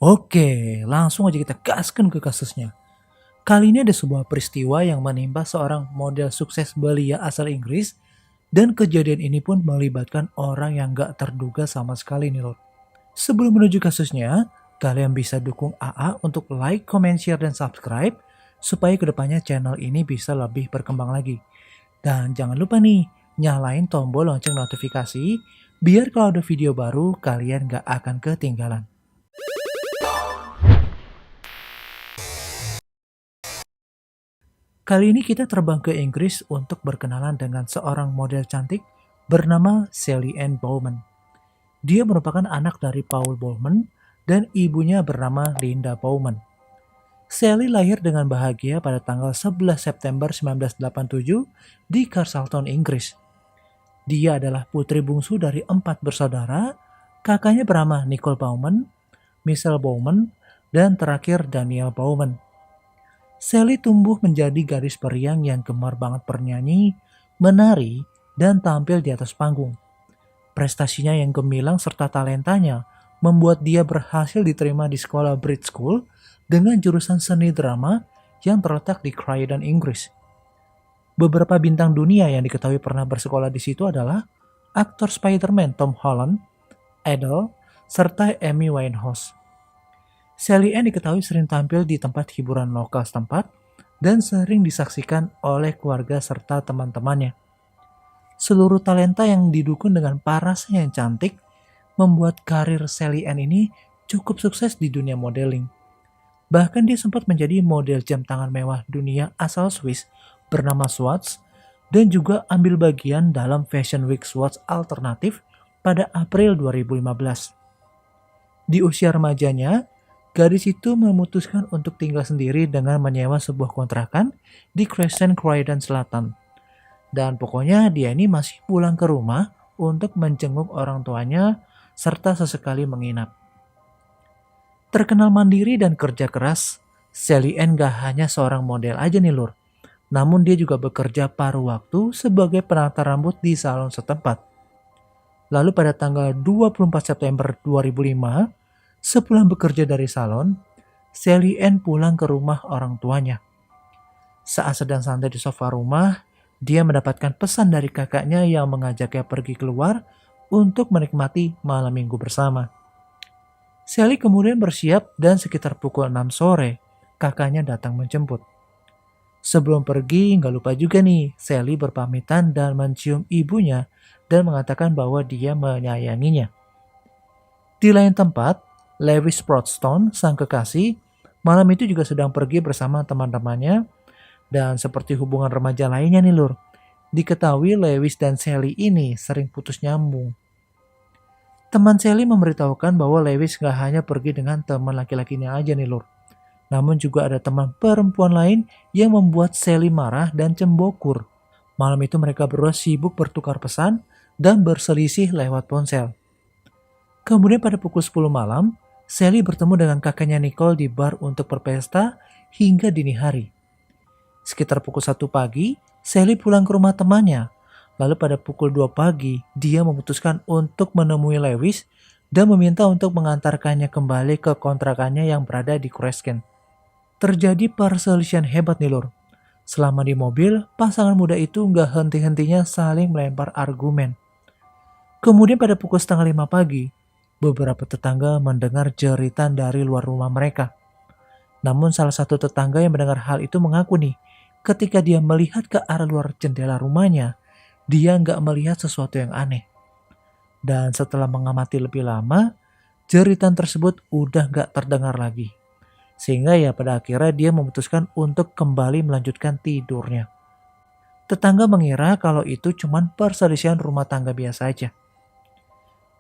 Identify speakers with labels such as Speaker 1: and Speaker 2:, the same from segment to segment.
Speaker 1: Oke, langsung aja kita gaskan ke kasusnya. Kali ini ada sebuah peristiwa yang menimpa seorang model sukses belia asal Inggris dan kejadian ini pun melibatkan orang yang gak terduga sama sekali nih loh. Sebelum menuju kasusnya, kalian bisa dukung AA untuk like, comment, share, dan subscribe supaya kedepannya channel ini bisa lebih berkembang lagi. Dan jangan lupa nih, nyalain tombol lonceng notifikasi biar kalau ada video baru kalian gak akan ketinggalan. Kali ini kita terbang ke Inggris untuk berkenalan dengan seorang model cantik bernama Sally Ann Bowman. Dia merupakan anak dari Paul Bowman dan ibunya bernama Linda Bowman. Sally lahir dengan bahagia pada tanggal 11 September 1987 di Charlton, Inggris. Dia adalah putri bungsu dari 4 bersaudara, kakaknya bernama Nicole Bowman, Michelle Bowman, dan terakhir Daniel Bowman. Sally tumbuh menjadi gadis periang yang gemar banget bernyanyi, menari, dan tampil di atas panggung. Prestasinya yang gemilang serta talentanya membuat dia berhasil diterima di sekolah Bridge School dengan jurusan seni drama yang terletak di Croydon, Inggris. Beberapa bintang dunia yang diketahui pernah bersekolah di situ adalah aktor Spider-Man Tom Holland, Adele, serta Amy Winehouse. Sally Ann diketahui sering tampil di tempat hiburan lokal setempat dan sering disaksikan oleh keluarga serta teman-temannya. Seluruh talenta yang didukung dengan parasnya yang cantik membuat karir Sally Ann ini cukup sukses di dunia modeling. Bahkan dia sempat menjadi model jam tangan mewah dunia asal Swiss bernama Swatch dan juga ambil bagian dalam Fashion Week Swatch alternatif pada April 2015. Di usia remajanya, gadis itu memutuskan untuk tinggal sendiri dengan menyewa sebuah kontrakan di Crescent Croydon Selatan. Dan pokoknya dia ini masih pulang ke rumah untuk menjenguk orang tuanya serta sesekali menginap. Terkenal mandiri dan kerja keras, Sally Ann gak hanya seorang model aja nih lur. Namun dia juga bekerja paruh waktu sebagai penata rambut di salon setempat. Lalu pada tanggal 24 September 2005, sepulang bekerja dari salon, Sally Ann pulang ke rumah orang tuanya. Saat sedang santai di sofa rumah, dia mendapatkan pesan dari kakaknya yang mengajaknya pergi keluar untuk menikmati malam minggu bersama. Sally kemudian bersiap dan sekitar pukul 6 sore, kakaknya datang menjemput. Sebelum pergi, nggak lupa juga nih, Sally berpamitan dan mencium ibunya dan mengatakan bahwa dia menyayanginya. Di lain tempat, Lewis Broadstone, sang kekasih, malam itu juga sedang pergi bersama teman-temannya. Dan seperti hubungan remaja lainnya nih lur, diketahui Lewis dan Sally ini sering putus nyambung. Teman Sally memberitahukan bahwa Lewis gak hanya pergi dengan teman laki-lakinya aja nih lur, namun juga ada teman perempuan lain yang membuat Sally marah dan cembokur. Malam itu mereka berdua sibuk bertukar pesan dan berselisih lewat ponsel. Kemudian pada pukul 10 malam, Sally bertemu dengan kakaknya Nicole di bar untuk berpesta hingga dini hari. Sekitar pukul 1 pagi, Sally pulang ke rumah temannya. Lalu pada pukul 2 pagi, dia memutuskan untuk menemui Lewis dan meminta untuk mengantarkannya kembali ke kontrakannya yang berada di Crescent. Terjadi perselisihan hebat nih lur. Selama di mobil, pasangan muda itu nggak henti-hentinya saling melempar argumen. Kemudian pada pukul setengah 5 pagi, beberapa tetangga mendengar jeritan dari luar rumah mereka. Namun salah satu tetangga yang mendengar hal itu mengaku nih, ketika dia melihat ke arah luar jendela rumahnya, dia nggak melihat sesuatu yang aneh. Dan setelah mengamati lebih lama, jeritan tersebut udah nggak terdengar lagi. Sehingga ya pada akhirnya dia memutuskan untuk kembali melanjutkan tidurnya. Tetangga mengira kalau itu cuma perselisihan rumah tangga biasa aja.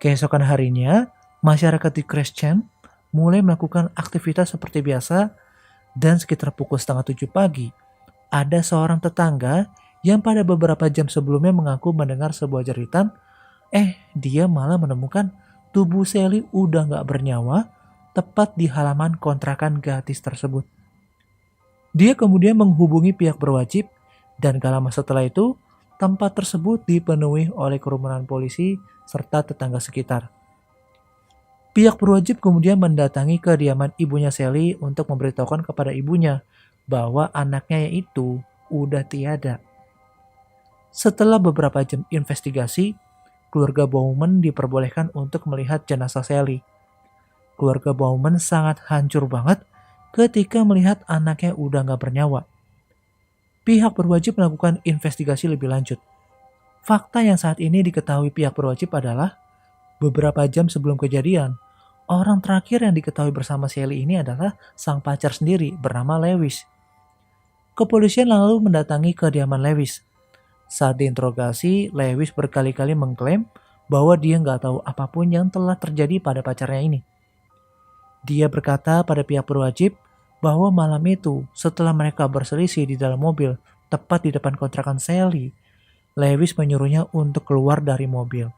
Speaker 1: Keesokan harinya, masyarakat di Crescent mulai melakukan aktivitas seperti biasa dan sekitar pukul setengah 7 pagi, ada seorang tetangga yang pada beberapa jam sebelumnya mengaku mendengar sebuah jeritan, dia malah menemukan tubuh Sally udah gak bernyawa tepat di halaman kontrakan gadis tersebut. Dia kemudian menghubungi pihak berwajib dan gak lama setelah itu, tempat tersebut dipenuhi oleh kerumunan polisi serta tetangga sekitar. Pihak berwajib kemudian mendatangi kediaman ibunya Sally untuk memberitahukan kepada ibunya bahwa anaknya itu udah tiada. Setelah beberapa jam investigasi, keluarga Bowman diperbolehkan untuk melihat jenazah Sally. Keluarga Bowman sangat hancur banget ketika melihat anaknya udah nggak bernyawa. Pihak berwajib melakukan investigasi lebih lanjut. Fakta yang saat ini diketahui pihak berwajib adalah beberapa jam sebelum kejadian, orang terakhir yang diketahui bersama Sally ini adalah sang pacar sendiri bernama Lewis. Kepolisian lalu mendatangi kediaman Lewis. Saat diinterogasi, Lewis berkali-kali mengklaim bahwa dia nggak tahu apapun yang telah terjadi pada pacarnya ini. Dia berkata pada pihak berwajib bahwa malam itu setelah mereka berselisih di dalam mobil tepat di depan kontrakan Sally, Lewis menyuruhnya untuk keluar dari mobil.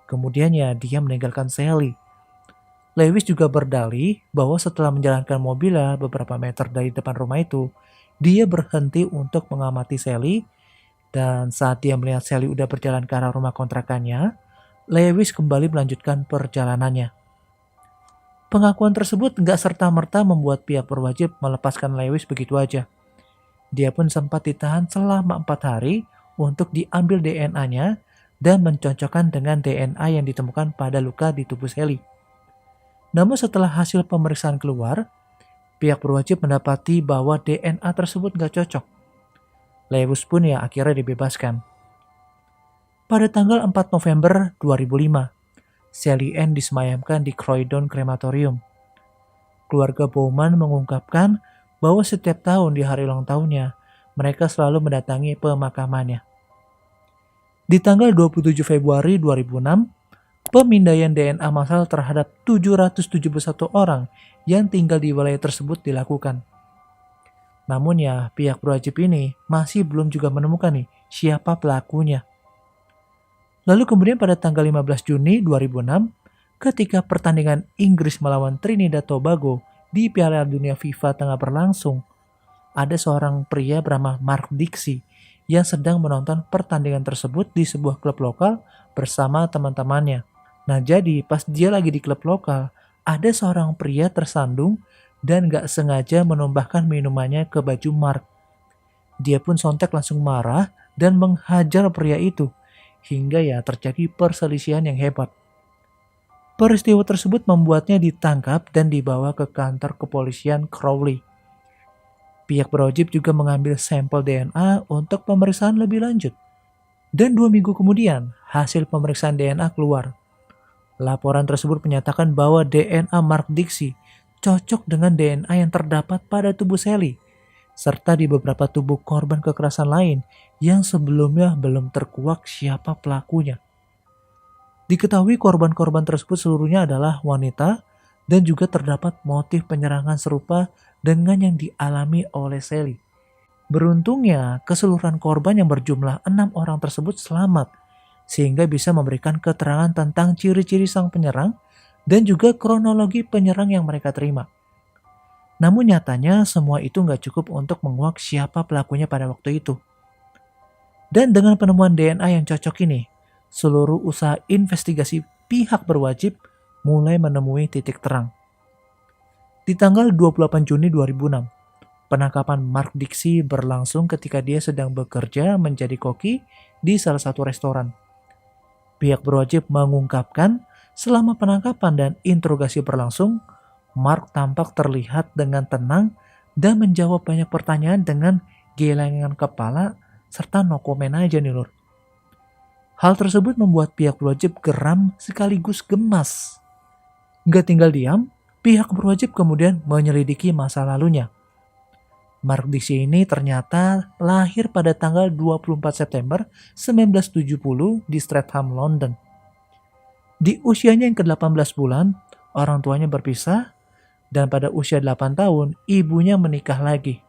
Speaker 1: Kemudian ya dia meninggalkan Sally. Lewis juga berdalih bahwa setelah menjalankan mobilnya beberapa meter dari depan rumah itu, dia berhenti untuk mengamati Sally, dan saat dia melihat Sally udah berjalan ke arah rumah kontrakannya, Lewis kembali melanjutkan perjalanannya. Pengakuan tersebut nggak serta-merta membuat pihak berwajib melepaskan Lewis begitu aja. Dia pun sempat ditahan selama 4 hari untuk diambil DNA-nya dan mencocokkan dengan DNA yang ditemukan pada luka di tubuh Sally. Namun setelah hasil pemeriksaan keluar, pihak berwajib mendapati bahwa DNA tersebut nggak cocok. Lewis pun ya akhirnya dibebaskan. Pada tanggal 4 November 2005, Sally Ann disemayamkan di Croydon Crematorium. Keluarga Bowman mengungkapkan bahwa setiap tahun di hari ulang tahunnya, mereka selalu mendatangi pemakamannya. Di tanggal 27 Februari 2006, pemindaian DNA massal terhadap 771 orang yang tinggal di wilayah tersebut dilakukan. Namun ya, pihak berwajib ini masih belum juga menemukan nih siapa pelakunya. Lalu kemudian pada tanggal 15 Juni 2006, ketika pertandingan Inggris melawan Trinidad Tobago di Piala Dunia FIFA tengah berlangsung, ada seorang pria bernama Mark Dixie yang sedang menonton pertandingan tersebut di sebuah klub lokal bersama teman-temannya. Nah jadi pas dia lagi di klub lokal, ada seorang pria tersandung dan gak sengaja menumbahkan minumannya ke baju Mark. Dia pun sontak langsung marah dan menghajar pria itu, hingga ya terjadi perselisihan yang hebat. Peristiwa tersebut membuatnya ditangkap dan dibawa ke kantor kepolisian Crowley. Pihak berwajib juga mengambil sampel DNA untuk pemeriksaan lebih lanjut. Dan 2 minggu kemudian, hasil pemeriksaan DNA keluar. Laporan tersebut menyatakan bahwa DNA Mark Dixie cocok dengan DNA yang terdapat pada tubuh Sally, serta di beberapa tubuh korban kekerasan lain yang sebelumnya belum terkuak siapa pelakunya. Diketahui korban-korban tersebut seluruhnya adalah wanita dan juga terdapat motif penyerangan serupa dengan yang dialami oleh Sally. Beruntungnya, keseluruhan korban yang berjumlah 6 orang tersebut selamat, sehingga bisa memberikan keterangan tentang ciri-ciri sang penyerang dan juga kronologi penyerang yang mereka terima. Namun nyatanya semua itu nggak cukup untuk menguak siapa pelakunya pada waktu itu. Dan dengan penemuan DNA yang cocok ini, seluruh usaha investigasi pihak berwajib mulai menemui titik terang. Di tanggal 28 Juni 2006, penangkapan Mark Dixie berlangsung ketika dia sedang bekerja menjadi koki di salah satu restoran. Pihak berwajib mengungkapkan selama penangkapan dan interogasi berlangsung, Mark tampak terlihat dengan tenang dan menjawab banyak pertanyaan dengan gelengan kepala serta no komen aja nih lur. Hal tersebut membuat pihak berwajib geram sekaligus gemas. Nggak tinggal diam, pihak berwajib kemudian menyelidiki masa lalunya. Mark Dixie ini ternyata lahir pada tanggal 24 September 1970 di Streatham, London. Di usianya yang ke-18 bulan, orang tuanya berpisah, dan pada usia 8 tahun, ibunya menikah lagi.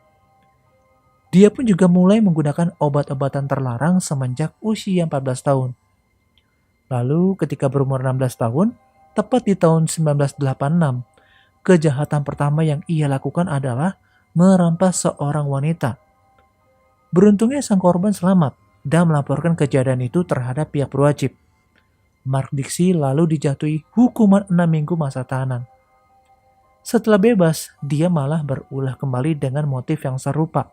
Speaker 1: Dia pun juga mulai menggunakan obat-obatan terlarang semenjak usia 14 tahun. Lalu ketika berumur 16 tahun, tepat di tahun 1986, kejahatan pertama yang ia lakukan adalah merampas seorang wanita. Beruntungnya sang korban selamat dan melaporkan kejadian itu terhadap pihak berwajib. Mark Dixie lalu dijatuhi hukuman 6 minggu masa tahanan. Setelah bebas, dia malah berulah kembali dengan motif yang serupa.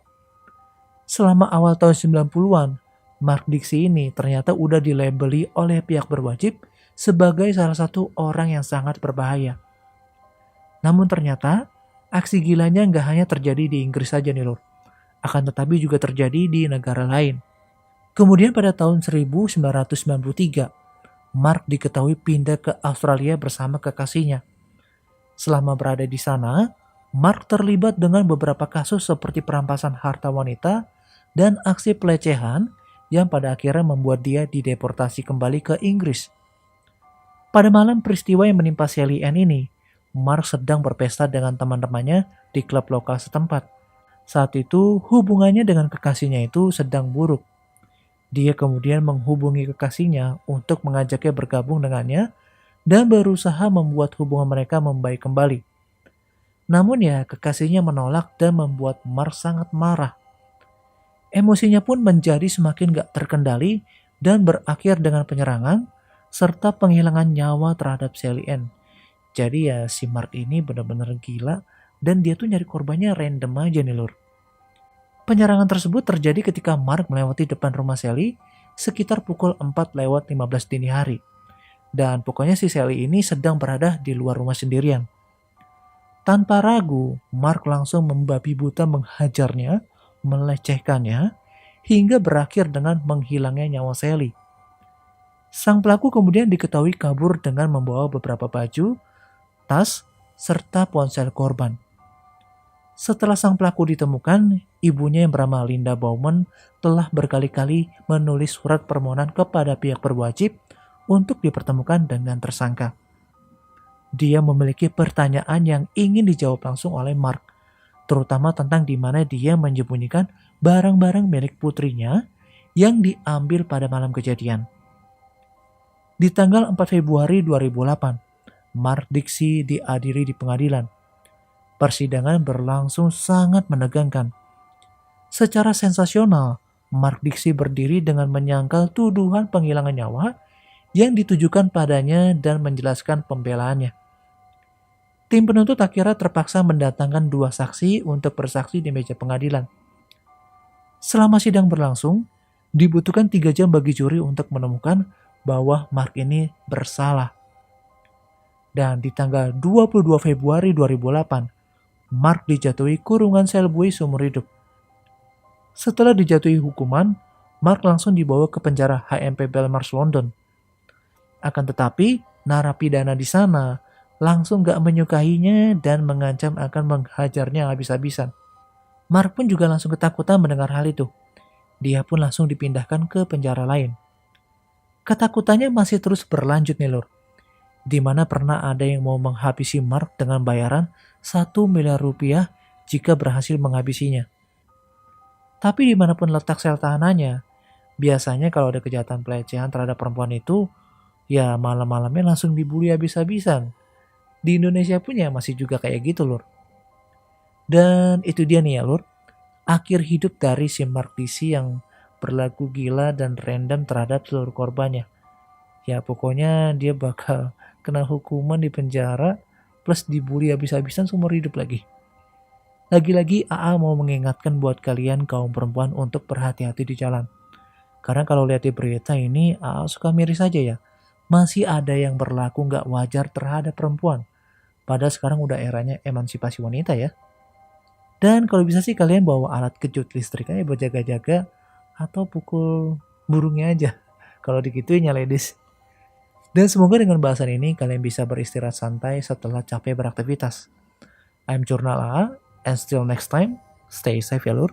Speaker 1: Selama awal tahun 90-an, Mark Dixie ini ternyata udah dilabeli oleh pihak berwajib sebagai salah satu orang yang sangat berbahaya. Namun ternyata, aksi gilanya nggak hanya terjadi di Inggris saja nih lor, akan tetapi juga terjadi di negara lain. Kemudian pada tahun 1993, Mark diketahui pindah ke Australia bersama kekasihnya. Selama berada di sana, Mark terlibat dengan beberapa kasus seperti perampasan harta wanita dan aksi pelecehan yang pada akhirnya membuat dia dideportasi kembali ke Inggris. Pada malam peristiwa yang menimpa Sally Ann ini, Mark sedang berpesta dengan teman-temannya di klub lokal setempat. Saat itu, hubungannya dengan kekasihnya itu sedang buruk. Dia kemudian menghubungi kekasihnya untuk mengajaknya bergabung dengannya dan berusaha membuat hubungan mereka membaik kembali. Namun ya, kekasihnya menolak dan membuat Mark sangat marah. Emosinya pun menjadi semakin gak terkendali dan berakhir dengan penyerangan serta penghilangan nyawa terhadap Sally Ann. Jadi ya si Mark ini benar-benar gila dan dia tuh nyari korbannya random aja nih lur. Penyerangan tersebut terjadi ketika Mark melewati depan rumah Sally sekitar pukul 4:15 dini hari. Dan pokoknya si Sally ini sedang berada di luar rumah sendirian. Tanpa ragu, Mark langsung membabi buta menghajarnya, melecehkannya, hingga berakhir dengan menghilangnya nyawa Sally. Sang pelaku kemudian diketahui kabur dengan membawa beberapa baju, tas, serta ponsel korban. Setelah sang pelaku ditemukan, ibunya yang bernama Linda Bowman telah berkali-kali menulis surat permohonan kepada pihak berwajib untuk dipertemukan dengan tersangka. Dia memiliki pertanyaan yang ingin dijawab langsung oleh Mark, terutama tentang di mana dia menyembunyikan barang-barang milik putrinya yang diambil pada malam kejadian. Di tanggal 4 Februari 2008, Mark Dixie dihadiri di pengadilan. Persidangan berlangsung sangat menegangkan. Secara sensasional, Mark Dixie berdiri dengan menyangkal tuduhan penghilangan nyawa yang ditujukan padanya dan menjelaskan pembelaannya. Tim penuntut akhirnya terpaksa mendatangkan 2 saksi untuk bersaksi di meja pengadilan. Selama sidang berlangsung, dibutuhkan 3 jam bagi juri untuk menemukan bahwa Mark ini bersalah. Dan di tanggal 22 Februari 2008, Mark dijatuhi kurungan sel buih seumur hidup. Setelah dijatuhi hukuman, Mark langsung dibawa ke penjara HMP Belmarsh London. Akan tetapi, narapidana di sana langsung gak menyukainya dan mengancam akan menghajarnya habis-habisan. Mark pun juga langsung ketakutan mendengar hal itu. Dia pun langsung dipindahkan ke penjara lain. Ketakutannya masih terus berlanjut nih lor. Dimana pernah ada yang mau menghabisi Mark dengan bayaran 1 miliar rupiah jika berhasil menghabisinya. Tapi dimanapun letak sel tahanannya, biasanya kalau ada kejahatan pelecehan terhadap perempuan itu, ya malam-malamnya langsung dibully habis-habisan. Di Indonesia pun ya masih juga kayak gitu lur. Dan itu dia nih ya lur, akhir hidup dari si Mark Dixie yang berlaku gila dan random terhadap seluruh korbannya. Ya pokoknya dia bakal kena hukuman di penjara plus dibully habis-habisan seumur hidup lagi. Lagi-lagi AA mau mengingatkan buat kalian kaum perempuan untuk berhati-hati di jalan. Karena kalau lihat di berita ini AA suka miris aja ya. Masih ada yang berlaku nggak wajar terhadap perempuan. Padahal sekarang udah eranya emansipasi wanita ya. Dan kalau bisa sih kalian bawa alat kejut listrik aja buat jaga-jaga atau pukul burungnya aja. Kalau digituin ya ladies. Dan semoga dengan bahasan ini kalian bisa beristirahat santai setelah capek beraktivitas. I'm Jurnal AA, and still next time, stay safe ya lur.